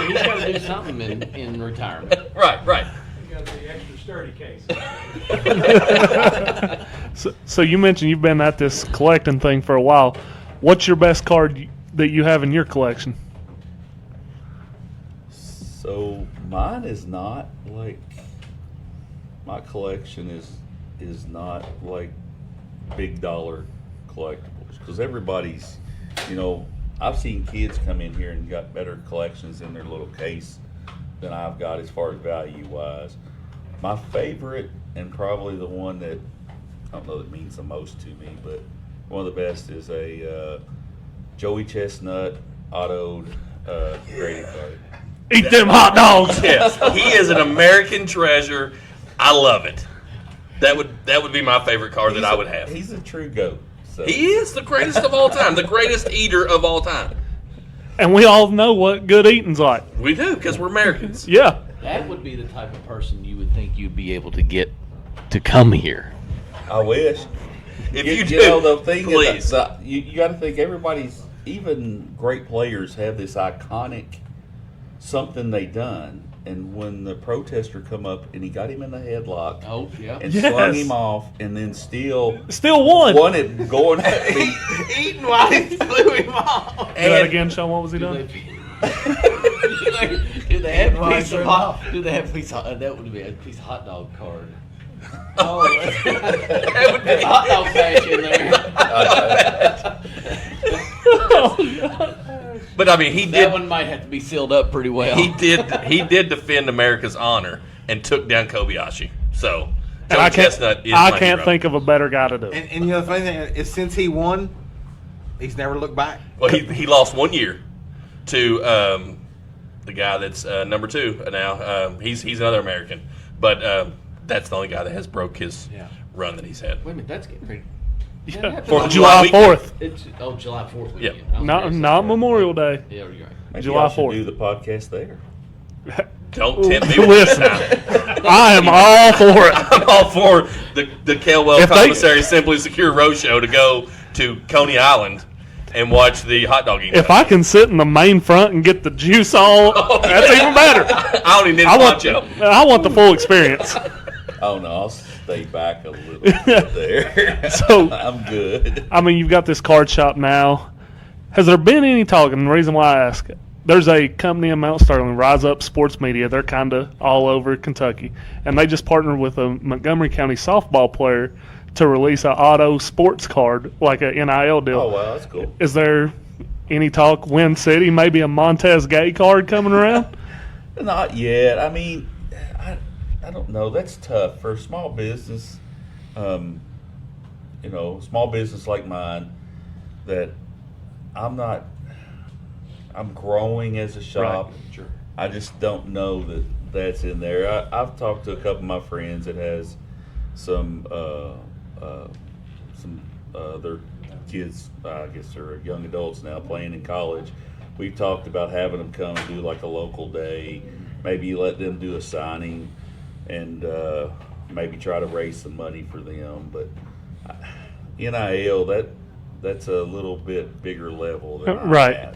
He's got to do something in retirement. Right. You got the extra sturdy case. So you mentioned you've been at this collecting thing for a while. What's your best card that you have in your collection? So mine is not like, my collection is not like big dollar collectibles, because everybody's, I've seen kids come in here and got better collections in their little case than I've got as far as value wise. My favorite, and probably the one that I don't know that means the most to me, but one of the best is a Joey Chestnut autoed grading card. Eat them hot dogs. Yes, he is an American treasure. I love it. That would be my favorite card that I would have. He's a true goat. So. He is the greatest of all time, the greatest eater of all time. And we all know what good eating's like. We do, because we're Americans. Yeah. That would be the type of person you would think you'd be able to get to come here. I wish. If you do, the thing please. is, you got to think everybody's, even great players have this iconic something they done. And when the protester come up and he got him in the headlock, and slung him off, and then still won it going at me. Eating while he flew him off. Do that again, Sean. What was he doing? Do they have a piece of hot? Do they have a piece of? That would be a piece of hot dog card. Oh, that would be hot dog patch in there. But I mean, he did. That one might have to be sealed up pretty well. He did defend America's honor and took down Kobayashi. So, Joe Chestnut is I my can't hero. think of a better guy to do it. And the funny thing is, since he won, he's never looked back. Well, he lost 1 year to the guy that's number 2 now. He's another American, but that's the only guy that has broke his run that he's had. Wait a minute, that's getting pretty. Yeah. For July 4th. It's July 4th weekend. Yeah. Not Memorial Day. Yeah, you're right. Maybe July I should 4th. do the podcast there. Don't tempt me with Listen, this. I am all for it. I'm all for the Kelwell Commissary Simply Secure Road Show to go to Coney Island and watch the hot dog eating. If I can sit in the main front and get the juice all, that's even better. I don't even need to watch it. I want the full experience. Oh no, I'll stay back a little bit there. So I'm good. I mean, you've got this card shop now. Has there been any talk? And the reason why I ask, there's a company in Mount Sterling, Rise Up Sports Media. They're kind of all over Kentucky, and they just partnered with a Montgomery County softball player to release an auto sports card, like a NIL deal. Oh wow, that's cool. Is there any talk, Wincity, maybe a Montez Gay card coming around? Not yet. I mean, I don't know. That's tough for a small business. Small business like mine, that I'm growing as a shop. Right. Sure. I just don't know that that's in there. I've talked to a couple of my friends that has some their kids, I guess they're young adults now playing in college. We've talked about having them come and do like a local day, maybe let them do a signing, and maybe try to raise some money for them. But NIL, that's a little bit bigger level than I'm Right. at.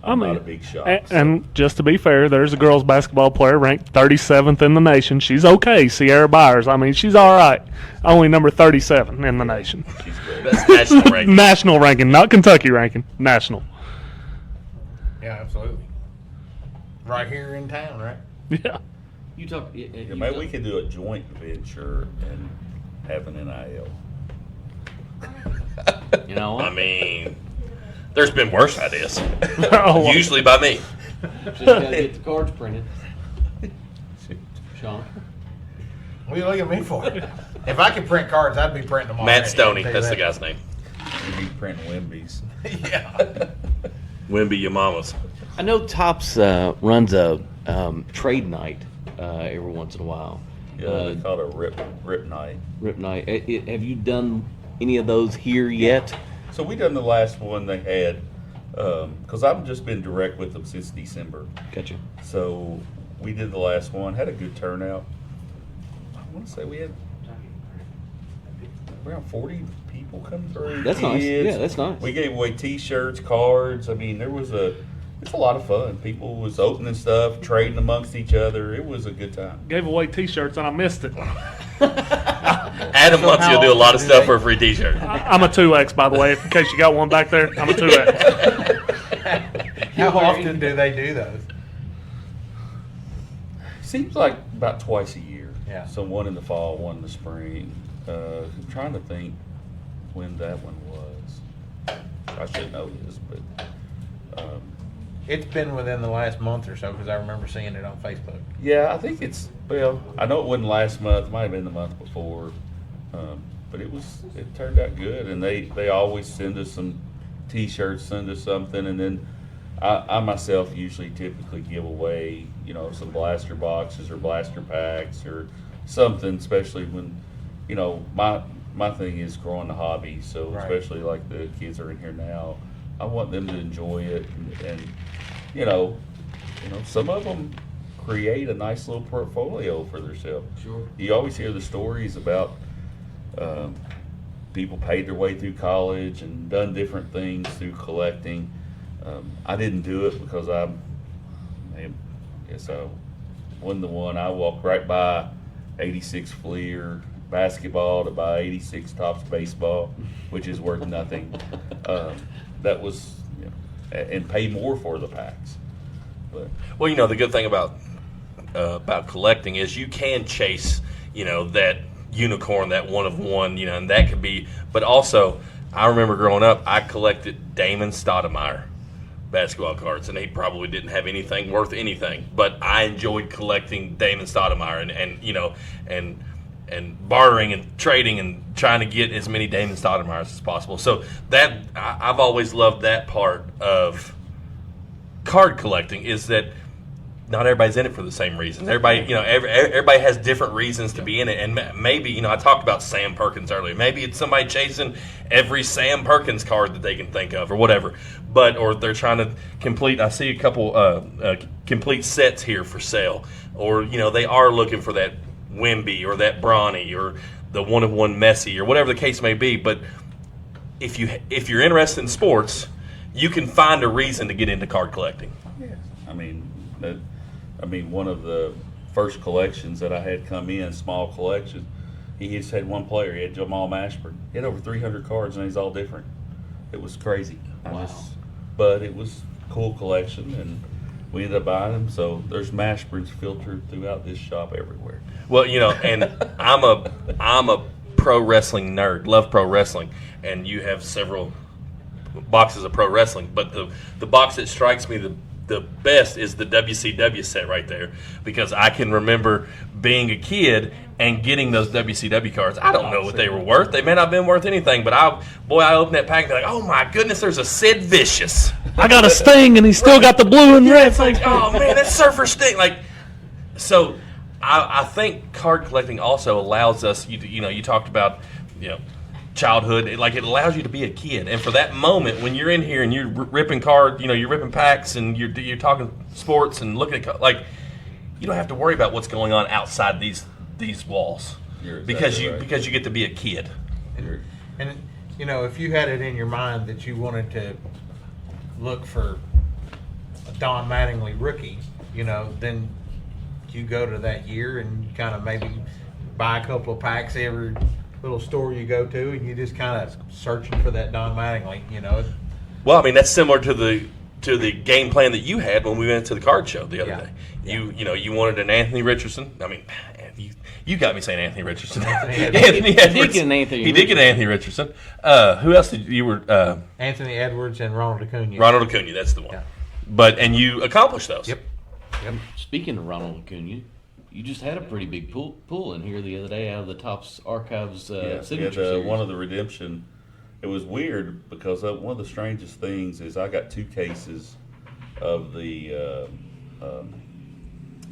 I'm not a big shot. And just to be fair, there's a girls basketball player ranked 37th in the nation. She's okay, Sierra Byers. I mean, she's all right. Only number 37 in the nation. She's great. That's national ranking. National ranking, not Kentucky ranking. National. Yeah, absolutely. Right here in town, right? Yeah. You talk. Yeah, maybe we could do a joint venture and have an NIL. You know what? I mean, there's been worse ideas. Oh, Usually by me. Just gotta get the cards printed. Sean. What are you looking at me for? If I could print cards, I'd be printing them all. Matt Stoney, that's the guy's name. Maybe printing Wimbies. Yeah. Wimby your mamas. I know Tops runs a trade night every once in a while. Yeah, they call it a rip night. Rip night. Have you done any of those here yet? So we done the last one they had, because I've just been direct with them since December. Gotcha. So we did the last one, had a good turnout. I want to say we had around 40 people come through. That's nice. Kids. Yeah, that's nice. We gave away T-shirts, cards. I mean, it's a lot of fun. People was opening stuff, trading amongst each other. It was a good time. gave away T-shirts and I missed it. Adam Muncy will do a lot of stuff for a free T-shirt. I'm a 2X, by the way, in case you got one back there. I'm a 2X. How often do they do those? Seems like about twice a year. Yeah. So one in the fall, one in the spring. I'm trying to think when that one was. I should know this, but It's been within the last month or so because I remember seeing it on Facebook. yeah, I think I know it wasn't last month. Might have been the month before, but it turned out good. And they always send us some T-shirts, send us something, and then I myself usually typically give away some blaster boxes or blaster packs or something, especially when my thing is growing the hobby. So Right. especially like the kids are in here now, I want them to enjoy it and some of them create a nice little portfolio for themselves. Sure. You always hear the stories about people paid their way through college and done different things through collecting. I didn't do it because I wasn't the one. I walked right by 86 Fleer basketball to buy 86 Tops baseball, which is worth nothing. That was, and pay more for the packs. But Well, the good thing about collecting is you can chase, that unicorn, that one of one, and that could be. But also, I remember growing up, I collected Damon Stoudemire basketball cards, and he probably didn't have anything worth anything, but I enjoyed collecting Damon Stoudemire and bartering and trading and trying to get as many Damon Stoudemires as possible. So that I've always loved that part of card collecting, is that not everybody's in it for the same reasons. Everybody, everybody has different reasons to be in it. And maybe, I talked about Sam Perkins earlier. Maybe it's somebody chasing every Sam Perkins card that they can think of or whatever. Or they're trying to complete, I see a couple complete sets here for sale. Or, they are looking for that Wimby or that Bronny or the one-of-one Messi or whatever the case may be. But if you're interested in sports, you can find a reason to get into card collecting. yeah, I mean, one of the first collections that I had come in, small collection, he just had one player. He had Jamal Mashburn. He had over 300 cards, and he's all different. It was crazy. Wow. But it was a cool collection, and we ended up buying them. So there's Mashburns filtered throughout this shop everywhere. Well, and I'm a pro wrestling nerd, love pro wrestling, and you have several boxes of pro wrestling, but the box that strikes me the best is the WCW set right there, because I can remember being a kid and getting those WCW cards. I don't know what they were worth. They may not have been worth anything, but I opened that pack and be like, oh my goodness, there's a Sid Vicious. I got a Sting, and he's still got the blue and red. It's like, oh man, that's Surfer Sting. So I think card collecting also allows us, you talked about, childhood, it allows you to be a kid, and for that moment when you're in here and you're ripping you're ripping packs and you're talking sports and looking at you don't have to worry about what's going on outside these walls. You're because exactly you get to be a kid. And if you had it in your mind that you wanted to look for Don Mattingly rookie, then you go to that year and kind of maybe buy a couple of packs every little store you go to, and you just kind of searching for that Don Mattingly, Well, I mean, that's similar to the game plan that you had when we went to the card show the other day. You wanted an Anthony Richardson. I mean, you got me saying Anthony Richardson. Anthony Edwards. He did get an Anthony Richardson. Who else did you were? Anthony Edwards and Ronald Acuna. Ronald Acuna, that's the one. Yeah. And you accomplished those. Yep. Speaking of Ronald Acuna, you just had a pretty big pull in here the other day out of the Topps Archives signature series. One of the redemption. It was weird because one of the strangest things is I got 2 cases of the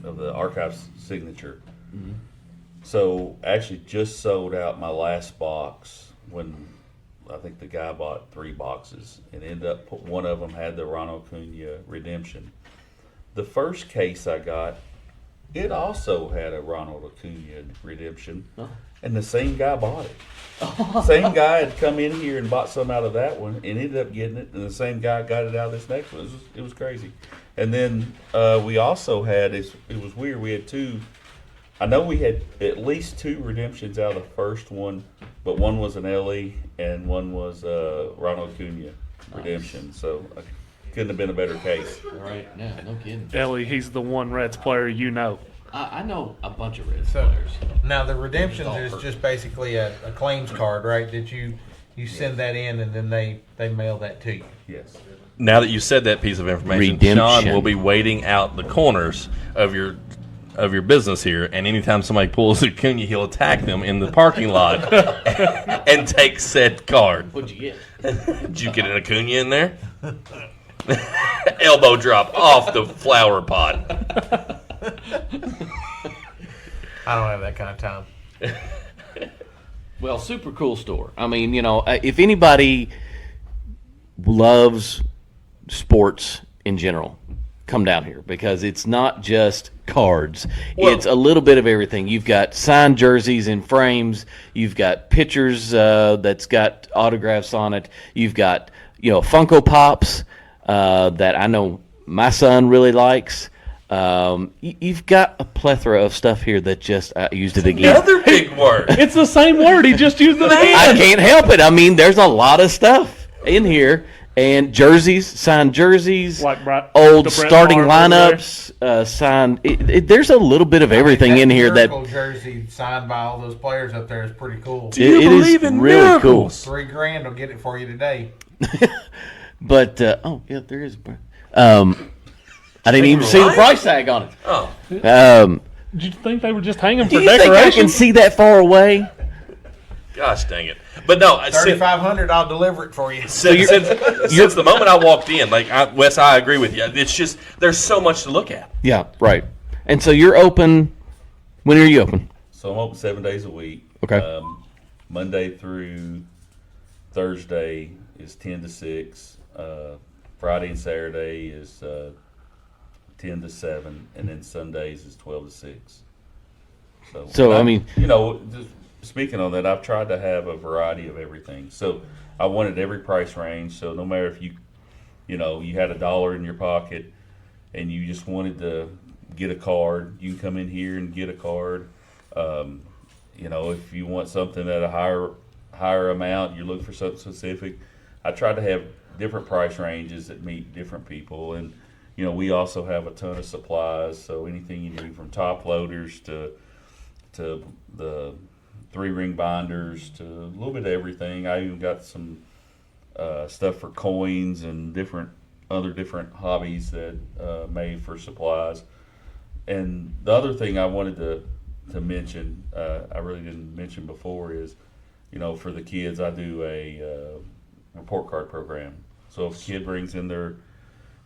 Archives signature. Mm-hmm. So actually just sold out my last box when I think the guy bought 3 boxes and ended up one of them had the Ronald Acuna redemption. The first case I got, it also had a Ronald Acuna redemption, and the same guy bought it. Same guy had come in here and bought some out of that one and ended up getting it, and the same guy got it out of this next one. It was crazy. And then we also had, it was weird, we had 2. I know we had at least 2 redemptions out of the first one, but one was an Ellie and one was Ronald Acuna redemption. So I couldn't have been a better case. All right, yeah, no kidding. Ellie, he's the one Reds player you know. I know a bunch of Reds players. Now the redemptions is just basically a claims card, right? That you send that in and then they mail that to you. Yes. Now that you said that piece of information, Sean will be waiting out the corners of your business here, and anytime somebody pulls a Acuna, he'll attack them in the parking lot and take said card. What'd you get? Did you get an Acuna in there? Elbow drop off the flower pot. I don't have that kind of time. Well, super cool store. I mean, if anybody loves sports in general, come down here because it's not just cards. Well, it's a little bit of everything. You've got signed jerseys in frames. You've got pictures that's got autographs on it. You've got Funko Pops that I know my son really likes. You've got a plethora of stuff here that just I used it again. Another big word. It's the same word. He just used it again. I can't help it. I mean, there's a lot of stuff in here. And jerseys, signed jerseys, like old starting lineups, signed. There's a little bit of everything in here that jersey signed by all those players up there is pretty cool. Do you believe in really miracles? Cool. $3,000 will get it for you today. But there is. I didn't even see the price tag on it. Oh. Did you think they were just hanging for Do you decoration? think I can see that far away? Gosh dang it! But no, $3,500. I'll deliver it for you. Since the moment I walked in, Wes, I agree with you. It's just there's so much to look at. Yeah, right. And so you're open. When are you open? So I'm open 7 days a week. Okay. Monday through Thursday is 10 to 6. Friday and Saturday is 10 to 7, and then Sundays is 12 to 6. So I mean, just speaking on that, I've tried to have a variety of everything. So I wanted every price range. So no matter if you had $1 in your pocket and you just wanted to get a card, you can come in here and get a card. If you want something at a higher amount, you're looking for something specific. I try to have different price ranges that meet different people, and we also have a ton of supplies. So anything you need from top loaders to the 3-ring binders to a little bit of everything. I even got some stuff for coins and different hobbies that made for supplies. And the other thing I wanted to mention, I really didn't mention before, is for the kids I do a report card program. So if a kid brings in their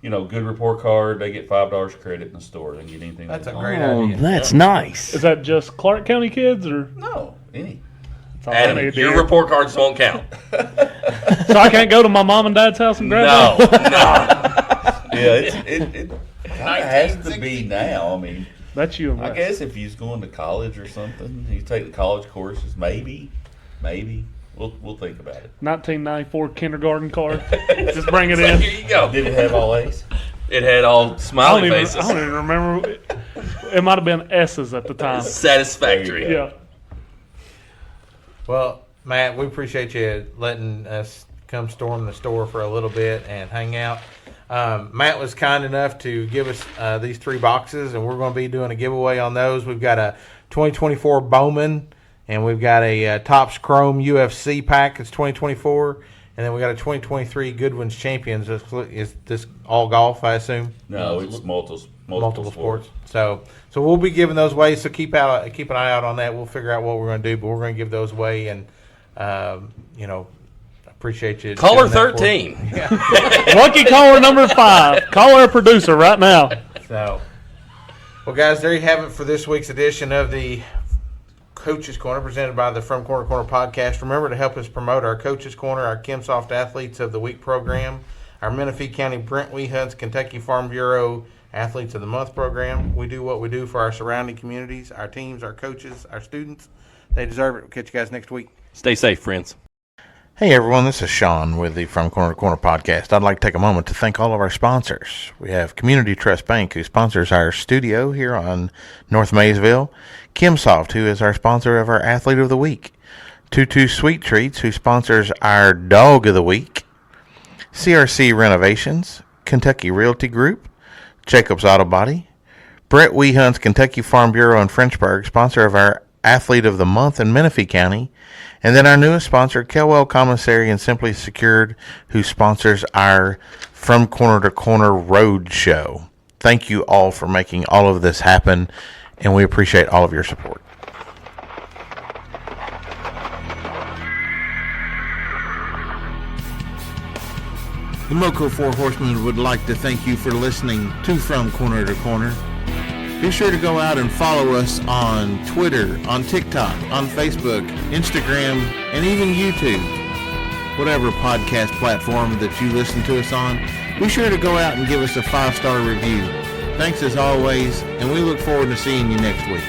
good report card, they get $5 credit in the store. They can get anything. That's a great idea. That's nice. Is that just Clark County kids or? No, any. Adam, your report cards don't count. So I can't go to my mom and dad's house and grab them? No. Yeah, it has to be now. I mean, that's you and I guess if he's going to college or something, you take the college courses, maybe. We'll think about it. 1994 kindergarten card. Just bring it in. Here you go. Did it have all A's? It had all I smiley don't faces. even remember. It might have been S's at the time. Satisfactory. Yeah. Well, Matt, we appreciate you letting us come storm the store for a little bit and hang out. Matt was kind enough to give us these 3 boxes, and we're going to be doing a giveaway on those. We've got a 2024 Bowman, and we've got a Topps Chrome UFC pack. It's 2024. And then we got a 2023 Goodwin's Champions. Is this all golf, I assume? No, it's multiple sports. So we'll be giving those away. So keep an eye out on that. We'll figure out what we're going to do, but we're going to give those away. And appreciate you. Caller 13. Lucky caller number 5. Call our producer right now. So, well, guys, there you have it for this week's edition of the Coach's Corner, presented by the From Corner to Corner podcast. Remember to help us promote our Coach's Corner, our KimSoft Athletes of the Week program, our Menifee County Brent Wehunt's Kentucky Farm Bureau Athletes of the Month program. We do what we do for our surrounding communities, our teams, our coaches, our students. They deserve it. We'll catch you guys next week. Stay safe, friends. Hey everyone, this is Sean with the From Corner to Corner podcast. I'd like to take a moment to thank all of our sponsors. We have Community Trust Bank, who sponsors our studio here on North Maysville. KimSoft, who is our sponsor of our Athlete of the Week. Tutu Sweet Treats, who sponsors our Dog of the Week. CRC Renovations, Kentucky Realty Group, Jacobs Auto Body, Brett Wehunt's Kentucky Farm Bureau in Frenchburg, sponsor of our Athlete of the Month in Menifee County. And then our newest sponsor, Kelwell Commissary and Simply Secured, who sponsors our From Corner to Corner Road Show. Thank you all for making all of this happen, and we appreciate all of your support. The Moco Four Horsemen would like to thank you for listening to From Corner to Corner. Be sure to go out and follow us on Twitter, on TikTok, on Facebook, Instagram, and even YouTube. Whatever podcast platform that you listen to us on, be sure to go out and give us a 5-star review. Thanks as always, and we look forward to seeing you next week.